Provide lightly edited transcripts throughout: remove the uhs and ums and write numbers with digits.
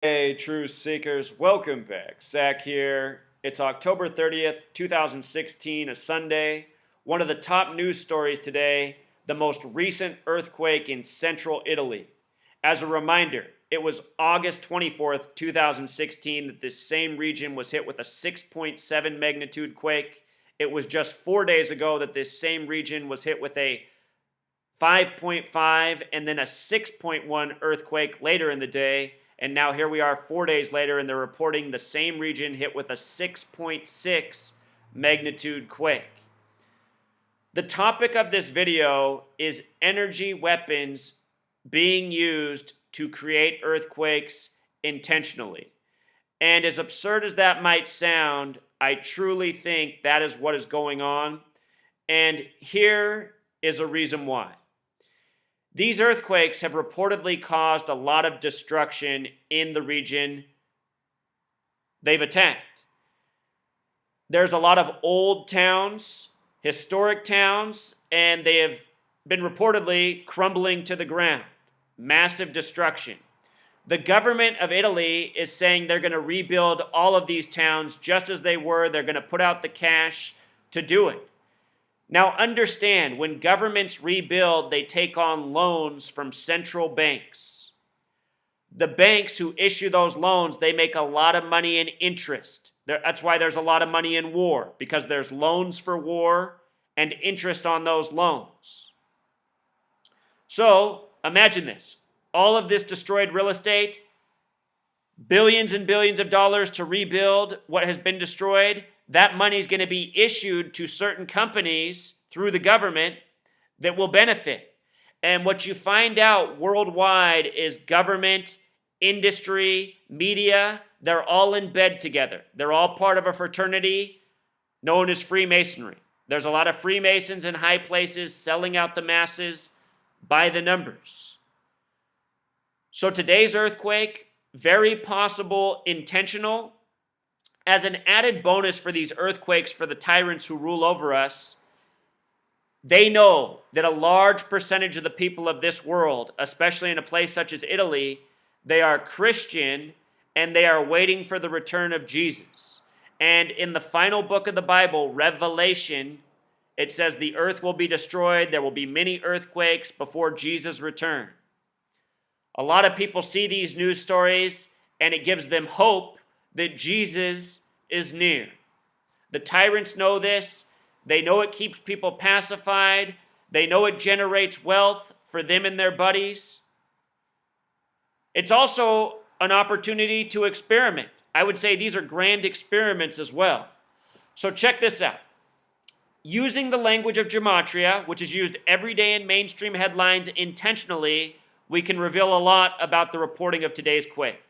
Hey, truth seekers, welcome back. Zach here. It's October 30th, 2016, a Sunday. One of the top news stories today, the most recent earthquake in central Italy. As a reminder, it was August 24th, 2016, that this same region was hit with a 6.7 magnitude quake. It was just 4 days ago that this same region was hit with a 5.5 and then a 6.1 earthquake later in the day. And now here we are 4 days later, and they're reporting the same region hit with a 6.6 magnitude quake. The topic of this video is energy weapons being used to create earthquakes intentionally. And as absurd as that might sound, I truly think that is what is going on. And here is a reason why. These earthquakes have reportedly caused a lot of destruction in the region they've attacked. There's a lot of old towns, historic towns, and they have been reportedly crumbling to the ground. Massive destruction. The government of Italy is saying they're going to rebuild all of these towns just as they were. They're going to put out the cash to do it. Now understand, when governments rebuild, they take on loans from central banks. The banks who issue those loans, they make a lot of money in interest. That's why there's a lot of money in war, because there's loans for war and interest on those loans. So imagine this. All of this destroyed real estate, billions and billions of dollars to rebuild what has been destroyed. That money is going to be issued to certain companies through the government that will benefit. And what you find out worldwide is government, industry, media, they're all in bed together. They're all part of a fraternity known as Freemasonry. There's a lot of Freemasons in high places selling out the masses by the numbers. So today's earthquake, very possible intentional. As an added bonus for these earthquakes, for the tyrants who rule over us, they know that a large percentage of the people of this world, especially in a place such as Italy, they are Christian and they are waiting for the return of Jesus. And in the final book of the Bible, Revelation, it says the earth will be destroyed. There will be many earthquakes before Jesus' return. A lot of people see these news stories and it gives them hope that Jesus is near. The tyrants know this. They know it keeps people pacified. They know it generates wealth for them and their buddies. It's also an opportunity to experiment. I would say these are grand experiments as well. So check this out. Using the language of gematria, which is used every day in mainstream headlines intentionally, we can reveal a lot about the reporting of today's quake.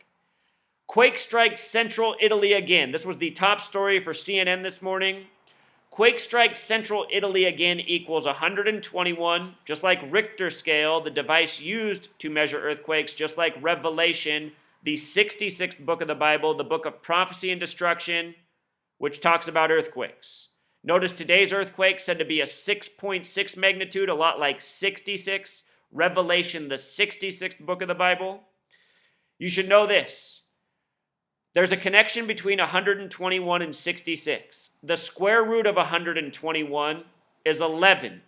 Quake strikes central Italy again. This was the top story for CNN this morning. Quake strikes central Italy again equals 121, just like Richter scale, the device used to measure earthquakes, just like Revelation, the 66th book of the Bible, the book of prophecy and destruction, which talks about earthquakes. Notice today's earthquake said to be a 6.6 magnitude, a lot like 66, Revelation, the 66th book of the Bible. You should know this. There's a connection between 121 and 66. The square root of 121 is 11.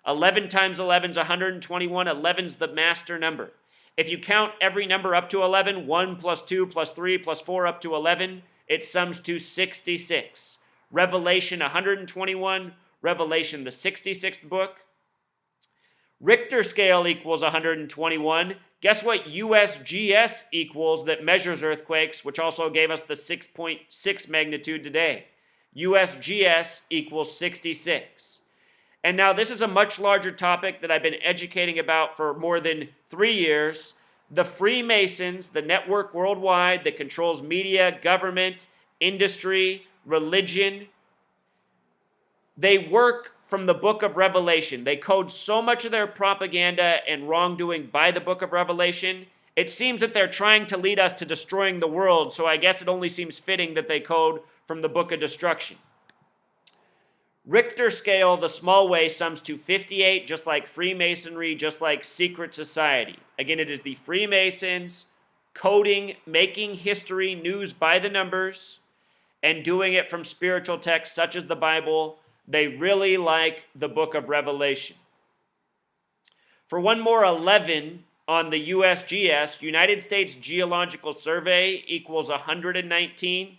11 times 11 is 121. 11 is the master number. If you count every number up to 11, 1 plus 2 plus 3 plus 4 up to 11, it sums to 66. Revelation 121, Revelation the 66th book. Richter scale equals 121. Guess what USGS equals that measures earthquakes, which also gave us the 6.6 magnitude today? USGS equals 66. And now this is a much larger topic that I've been educating about for more than 3 years. The Freemasons, the network worldwide that controls media, government, industry, religion, they work from the book of Revelation. They code so much of their propaganda and wrongdoing by the book of Revelation. It seems that they're trying to lead us to destroying the world, so I guess it only seems fitting that they code from the book of destruction. Richter scale, the small way, sums to 58, just like Freemasonry, just like secret society. Again, it is the Freemasons coding, making history, news by the numbers, and doing it from spiritual texts such as the Bible. They really like the book of Revelation. For one more 11 on the USGS, United States Geological Survey equals 119.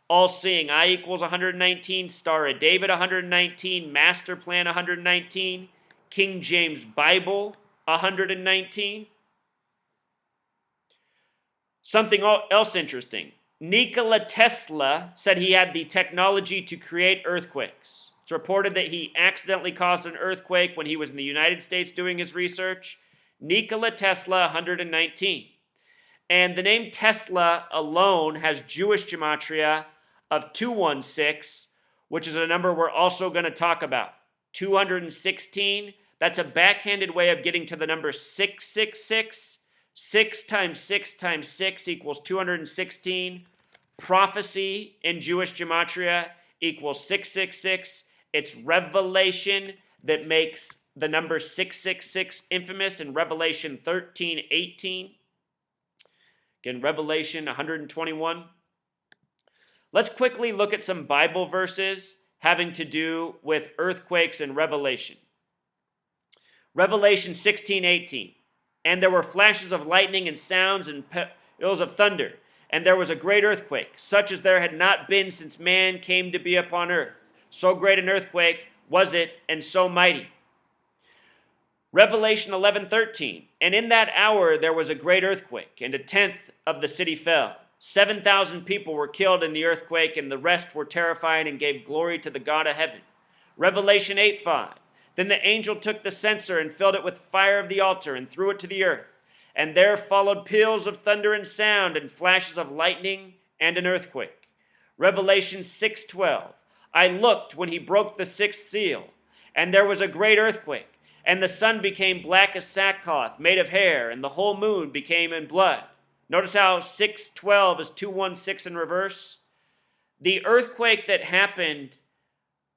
All-Seeing Eye equals 119. Star of David 119. Master Plan 119. King James Bible 119. Something else interesting. Nikola Tesla said he had the technology to create earthquakes. It's reported that he accidentally caused an earthquake when he was in the United States doing his research. Nikola Tesla, 119. And the name Tesla alone has Jewish gematria of 216, which is a number we're also going to talk about. 216, that's a backhanded way of getting to the number 666. 6 times 6 times 6 equals 216. Prophecy in Jewish gematria equals 666. It's revelation that makes the number 666 infamous in Revelation 13:18. Again, Revelation 121. Let's quickly look at some Bible verses having to do with earthquakes and Revelation. Revelation 16:18. And there were flashes of lightning and sounds and peals of thunder. And there was a great earthquake, such as there had not been since man came to be upon earth. So great an earthquake was it, and so mighty. Revelation 11:13. And in that hour there was a great earthquake, and 1/10 of the city fell. 7,000 people were killed in the earthquake, and the rest were terrified and gave glory to the God of heaven. Revelation 8:5. Then the angel took the censer and filled it with fire of the altar and threw it to the earth. And there followed peals of thunder and sound and flashes of lightning and an earthquake. Revelation 6:12. I looked when he broke the sixth seal, and there was a great earthquake, and the sun became black as sackcloth made of hair, and the whole moon became in blood. Notice how 6:12 is 216 in reverse. The earthquake that happened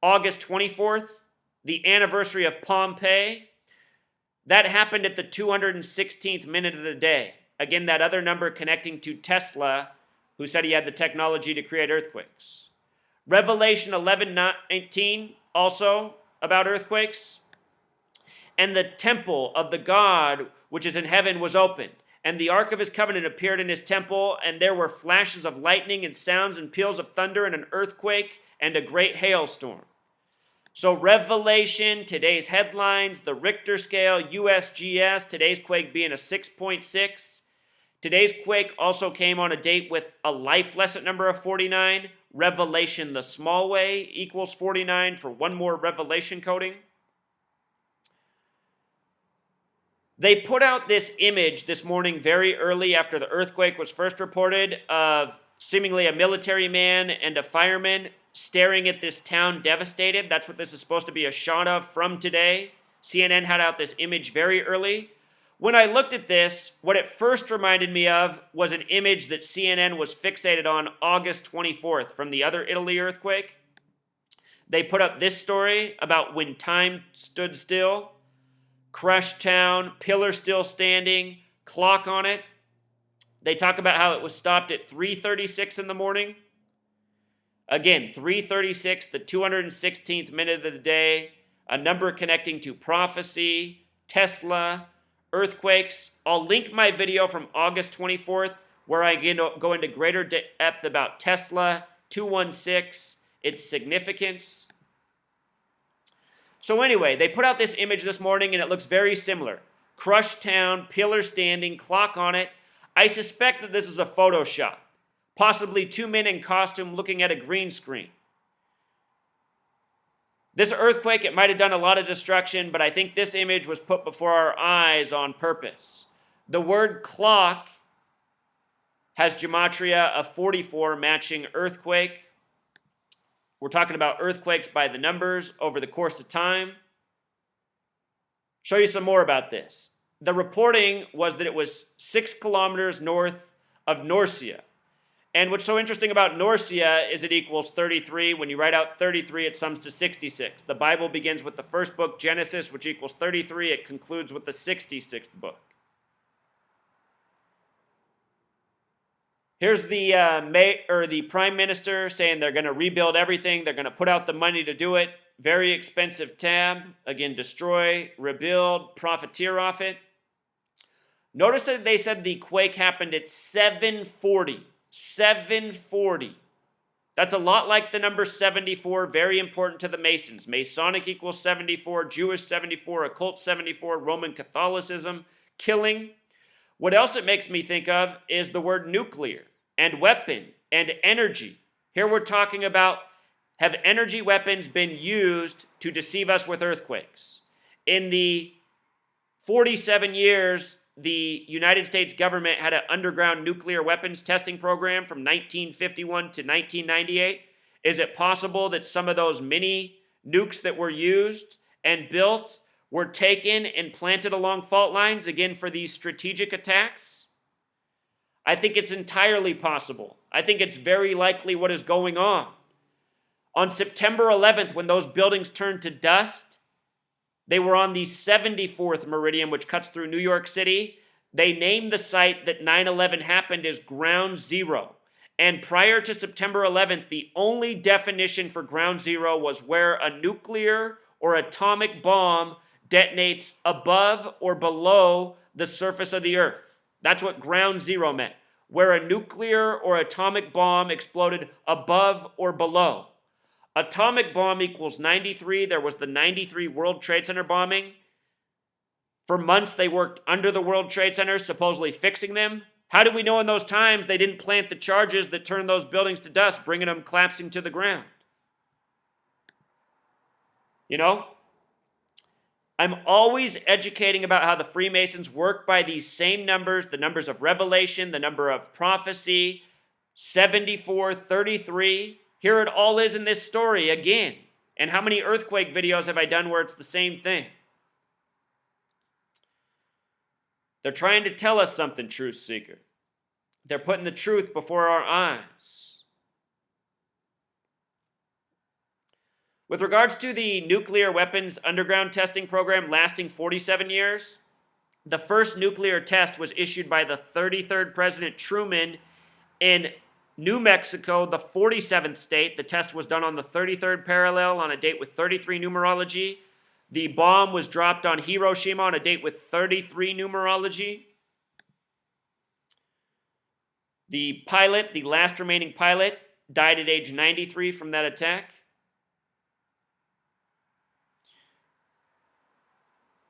August 24th, the anniversary of Pompeii, that happened at the 216th minute of the day. Again, that other number connecting to Tesla, who said he had the technology to create earthquakes. Revelation 11:19, also about earthquakes. And the temple of the God which is in heaven was opened, and the ark of his covenant appeared in his temple, and there were flashes of lightning and sounds and peals of thunder and an earthquake and a great hailstorm. So Revelation, today's headlines, the Richter scale, USGS, today's quake being a 6.6. Today's quake also came on a date with a life lesson number of 49. Revelation the small way equals 49 for one more revelation coding. They put out this image this morning very early after the earthquake was first reported of seemingly a military man and a fireman staring at this town devastated. That's what this is supposed to be a shot of from today. CNN had out this image very early. When I looked at this, what it first reminded me of was an image that CNN was fixated on August 24th from the other Italy earthquake. They put up this story about when time stood still, crushed town, pillar still standing, clock on it. They talk about how it was stopped at 3:36 in the morning. Again, 3:36, the 216th minute of the day, a number connecting to prophecy, Tesla, earthquakes. I'll link my video from August 24th where I go into greater depth about Tesla, 216, its significance. So anyway, they put out this image this morning and it looks very similar. Crushed town, pillar standing, clock on it. I suspect that this is a Photoshop. Possibly two men in costume looking at a green screen. This earthquake, it might have done a lot of destruction, but I think this image was put before our eyes on purpose. The word clock has gematria of 44 matching earthquake. We're talking about earthquakes by the numbers over the course of time. Show you some more about this. The reporting was that it was 6 kilometers north of Norcia. And what's so interesting about Norcia is it equals 33. When you write out 33, it sums to 66. The Bible begins with the first book, Genesis, which equals 33. It concludes with the 66th book. Here's the the prime minister saying they're going to rebuild everything. They're going to put out the money to do it. Very expensive tab. Again, destroy, rebuild, profiteer off it. Notice that they said the quake happened at 740. 740. That's a lot like the number 74, very important to the Masons. Masonic equals 74, Jewish 74, occult 74, Roman Catholicism, killing. What else it makes me think of is the word nuclear and weapon and energy. Here we're talking about, have energy weapons been used to deceive us with earthquakes? In the 47 years, the United States government had an underground nuclear weapons testing program from 1951 to 1998. Is it possible that some of those mini nukes that were used and built were taken and planted along fault lines, again, for these strategic attacks? I think it's entirely possible. I think it's very likely what is going on. On September 11th, when those buildings turned to dust, they were on the 74th meridian, which cuts through New York City. They named the site that 9/11 happened as Ground Zero. And prior to September 11th, the only definition for Ground Zero was where a nuclear or atomic bomb detonates above or below the surface of the earth. That's what Ground Zero meant, where a nuclear or atomic bomb exploded above or below. Atomic bomb equals 93. There was the 93 World Trade Center bombing. For months, they worked under the World Trade Center, supposedly fixing them. How do we know in those times they didn't plant the charges that turned those buildings to dust, bringing them collapsing to the ground? You know? I'm always educating about how the Freemasons work by these same numbers, the numbers of revelation, the number of prophecy, 74, 33. Here it all is in this story again. And how many earthquake videos have I done where it's the same thing? They're trying to tell us something, truth seeker. They're putting the truth before our eyes. With regards to the nuclear weapons underground testing program lasting 47 years, the first nuclear test was issued by the 33rd President Truman in New Mexico, the 47th state. The test was done on the 33rd parallel on a date with 33 numerology. The bomb was dropped on Hiroshima on a date with 33 numerology. The pilot, the last remaining pilot, died at age 93 from that attack.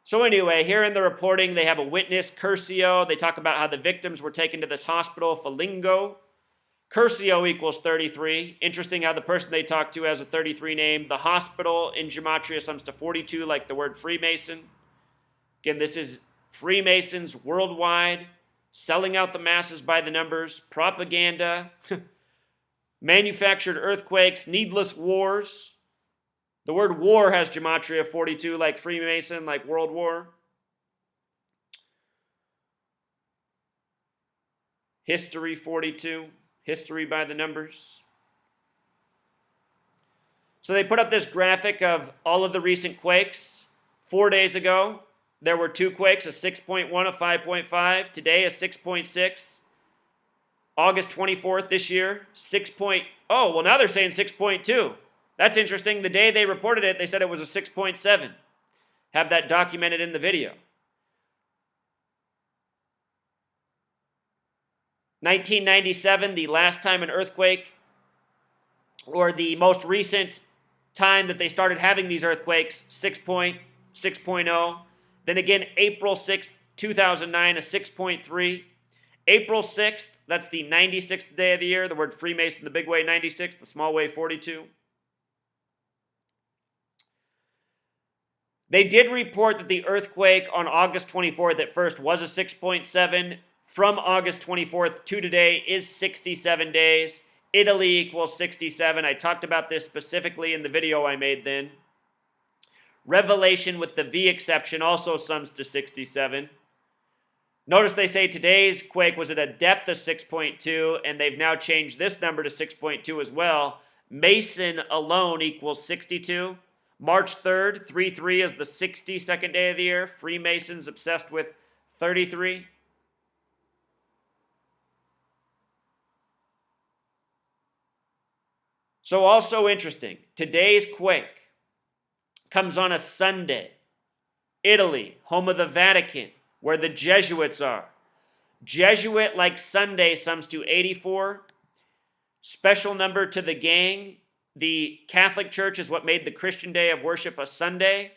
So anyway, here in the reporting, they have a witness, Curcio. They talk about how the victims were taken to this hospital, Falingo. Curcio equals 33. Interesting how the person they talk to has a 33 name. The hospital in Gematria sums to 42, like the word Freemason. Again, this is Freemasons worldwide, selling out the masses by the numbers, propaganda, manufactured earthquakes, needless wars. The word war has Gematria 42, like Freemason, like World War. History 42. History by the numbers. So they put up this graphic of all of the recent quakes. 4 days ago, there were 2 quakes, a 6.1, a 5.5. Today, a 6.6. August 24th this year, oh, well, now they're saying 6.2. That's interesting. The day they reported it, they said it was a 6.7. Have that documented in the video. 1997, the last time an earthquake, or the most recent time that they started having these earthquakes, 6.0. Then again, April 6th, 2009, a 6.3. April 6th, that's the 96th day of the year. The word Freemason, the big way 96, the small way 42. They did report that the earthquake on August 24th at first was a 6.7. From August 24th to today is 67 days. Italy equals 67. I talked about this specifically in the video I made then. Revelation with the V exception also sums to 67. Notice they say today's quake was at a depth of 6.2, and they've now changed this number to 6.2 as well. Mason alone equals 62. March 3rd, 3-3 is the 62nd day of the year. Freemasons obsessed with 33. So also interesting, today's quake comes on a Sunday. Italy, home of the Vatican, where the Jesuits are. Jesuit like Sunday sums to 84. Special number to the gang. The Catholic Church is what made the Christian day of worship a Sunday.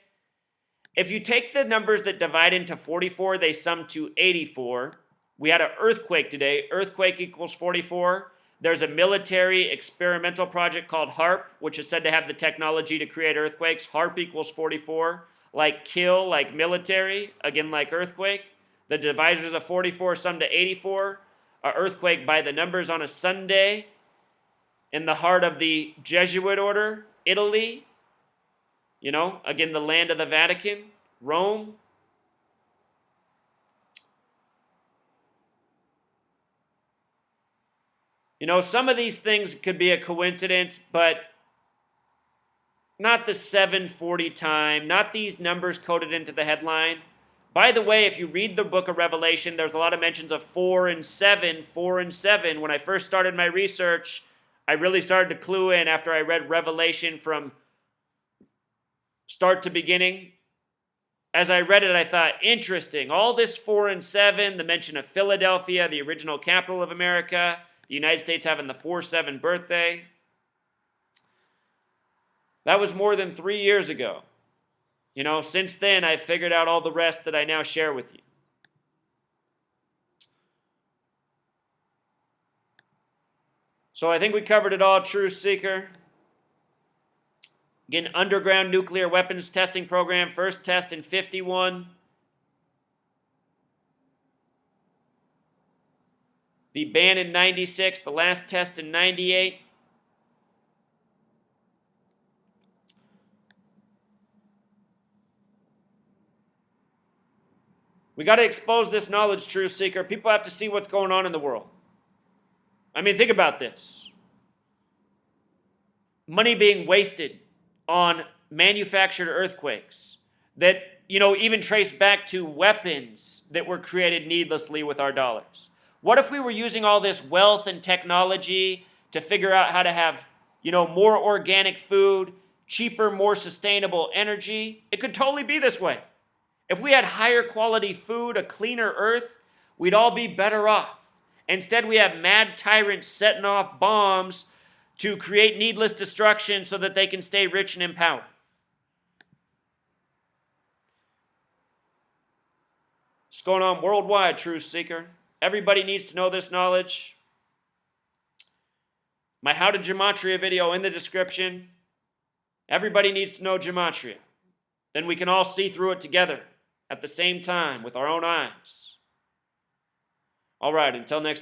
If you take the numbers that divide into 44, they sum to 84. We had an earthquake today. Earthquake equals 44. There's a military experimental project called HARP, which is said to have the technology to create earthquakes. HARP equals 44. Like kill, like military, again like earthquake. The divisors of 44 sum to 84. An earthquake by the numbers on a Sunday in the heart of the Jesuit order, Italy. You know, again, the land of the Vatican, Rome. You know, some of these things could be a coincidence, but not the 740 time, not these numbers coded into the headline. By the way, if you read the book of Revelation, there's a lot of mentions of 4 and 7, 4 and 7. When I first started my research, I really started to clue in after I read Revelation from start to beginning. As I read it, I thought, interesting. All this 4 and 7, the mention of Philadelphia, the original capital of America, the United States having the 4-7 birthday. That was more than 3 years ago. You know, since then, I've figured out all the rest that I now share with you. So I think we covered it all, Truth Seeker. Again, underground nuclear weapons testing program, first test in 51. The ban in 96, the last test in 98. We got to expose this knowledge, Truth Seeker. People have to see what's going on in the world. I mean, think about this. Money being wasted on manufactured earthquakes that, you know, even trace back to weapons that were created needlessly with our dollars. What if we were using all this wealth and technology to figure out how to have, you know, more organic food, cheaper, more sustainable energy? It could totally be this way. If we had higher quality food, a cleaner earth, we'd all be better off. Instead, we have mad tyrants setting off bombs to create needless destruction so that they can stay rich and in power. What's going on worldwide, Truth Seeker? Everybody needs to know this knowledge. My How to Gematria video in the description. Everybody needs to know Gematria. Then we can all see through it together at the same time with our own eyes. All right, until next time.